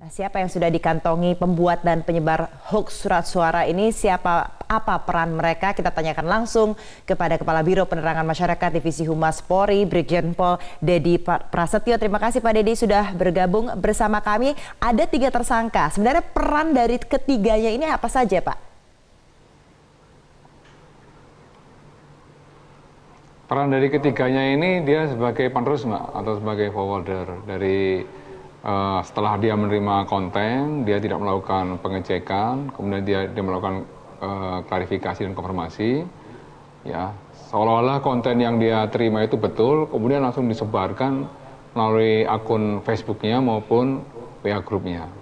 Siapa yang sudah dikantongi pembuat dan penyebar hoax surat suara ini? Apa peran mereka? Kita tanyakan langsung kepada Kepala Biro Penerangan Masyarakat Divisi Humas Polri, Brigjen Pol Dedi Prasetyo. Terima kasih Pak Dedi sudah bergabung bersama kami. Ada 3 tersangka. Sebenarnya peran dari ketiganya ini apa saja, Pak? Peran dari ketiganya ini dia sebagai penerus, Mbak, atau sebagai forwarder dari setelah dia menerima konten, dia tidak melakukan pengecekan, kemudian dia melakukan klarifikasi dan konfirmasi, ya seolah-olah konten yang dia terima itu betul, kemudian langsung disebarkan melalui akun Facebooknya maupun WA grupnya.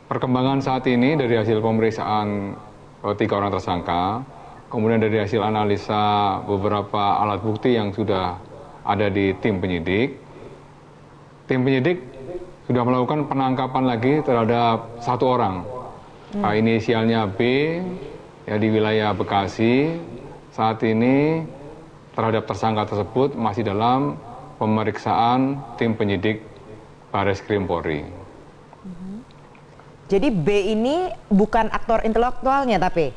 Perkembangan saat ini dari hasil pemeriksaan 3 orang tersangka, kemudian dari hasil analisa beberapa alat bukti yang sudah ada di tim penyidik sudah melakukan penangkapan lagi terhadap 1 orang. Inisialnya B, ya di wilayah Bekasi. Saat ini terhadap tersangka tersebut masih dalam pemeriksaan tim penyidik Barreskrim Polri. Jadi B ini bukan aktor intelektualnya tapi?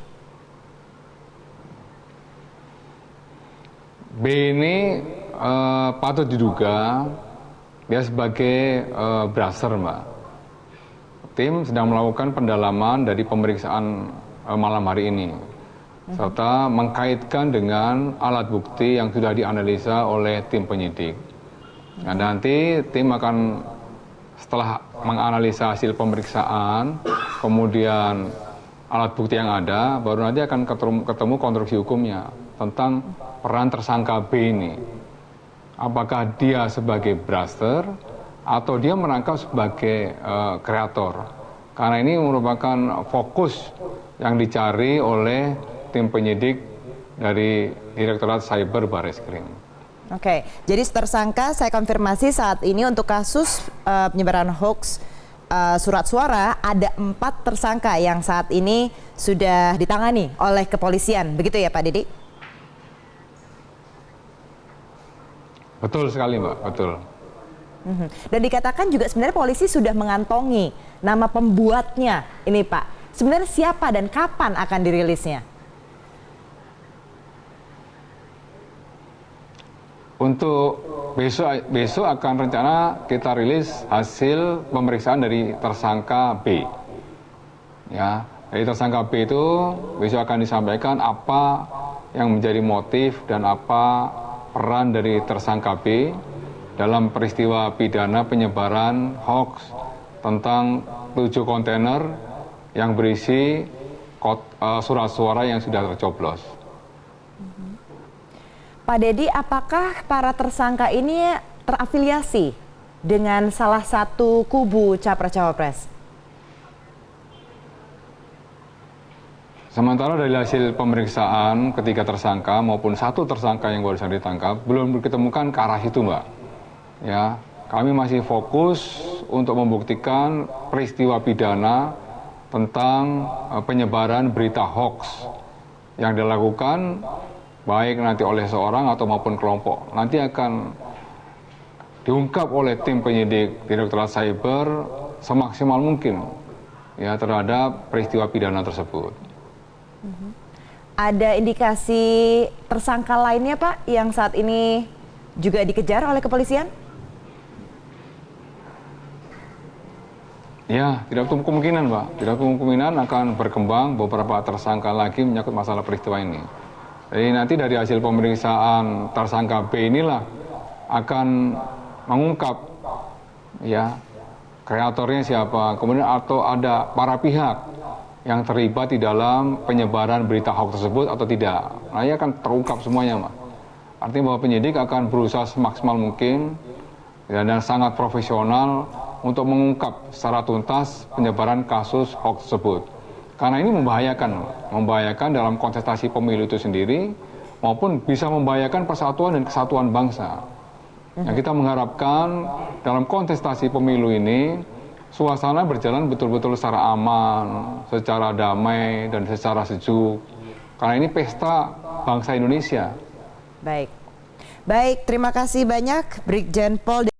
B ini patut diduga dia sebagai brasser, Mbak. Tim sedang melakukan pendalaman dari pemeriksaan malam hari ini, serta mengkaitkan dengan alat bukti yang sudah dianalisa oleh tim penyidik. Nah, nanti tim akan setelah menganalisa hasil pemeriksaan, kemudian alat bukti yang ada, baru nanti akan ketemu konstruksi hukumnya tentang peran tersangka B ini. Apakah dia sebagai brasser atau dia merangkap sebagai kreator? Karena ini merupakan fokus yang dicari oleh tim penyidik dari Direktorat Cyber Barreskrim. Oke, jadi tersangka saya konfirmasi saat ini untuk kasus penyebaran hoax surat suara ada 4 tersangka yang saat ini sudah ditangani oleh kepolisian, begitu ya Pak Dedi? Betul sekali, Mbak, betul. Dan dikatakan juga sebenarnya polisi sudah mengantongi nama pembuatnya ini, Pak. Sebenarnya siapa dan kapan akan dirilisnya? Untuk besok akan rencana kita rilis hasil pemeriksaan dari tersangka B. Ya, dari tersangka B itu besok akan disampaikan apa yang menjadi motif dan apa peran dari tersangka B dalam peristiwa pidana penyebaran hoax tentang 7 kontainer yang berisi surat suara yang sudah tercoblos. Pak Dedi, apakah para tersangka ini terafiliasi dengan salah satu kubu Capres-Cawapres? Sementara dari hasil pemeriksaan ketiga tersangka maupun 1 tersangka yang baru saja ditangkap belum diketemukan ke arah itu, Mbak. Ya, kami masih fokus untuk membuktikan peristiwa pidana tentang penyebaran berita hoax yang dilakukan baik nanti oleh seorang atau maupun kelompok. Nanti akan diungkap oleh tim penyidik Direktorat Cyber semaksimal mungkin ya terhadap peristiwa pidana tersebut. Ada indikasi tersangka lainnya, Pak, yang saat ini juga dikejar oleh kepolisian? Ya, tidak tutup kemungkinan, Pak. Tidak tutup kemungkinan akan berkembang beberapa tersangka lagi menyangkut masalah peristiwa ini. Jadi nanti dari hasil pemeriksaan tersangka B inilah akan mengungkap ya kreatornya siapa, kemudian atau ada para pihak yang terlibat di dalam penyebaran berita hoax tersebut atau tidak. Nah, ini akan terungkap semuanya, Mas. Artinya bahwa penyidik akan berusaha semaksimal mungkin ya, dan sangat profesional untuk mengungkap secara tuntas penyebaran kasus hoax tersebut. Karena ini membahayakan dalam kontestasi pemilu itu sendiri maupun bisa membahayakan persatuan dan kesatuan bangsa. Nah, kita mengharapkan dalam kontestasi pemilu ini suasana berjalan betul-betul secara aman, secara damai, dan secara sejuk. Karena ini pesta bangsa Indonesia. Baik, terima kasih banyak Brigjen Pol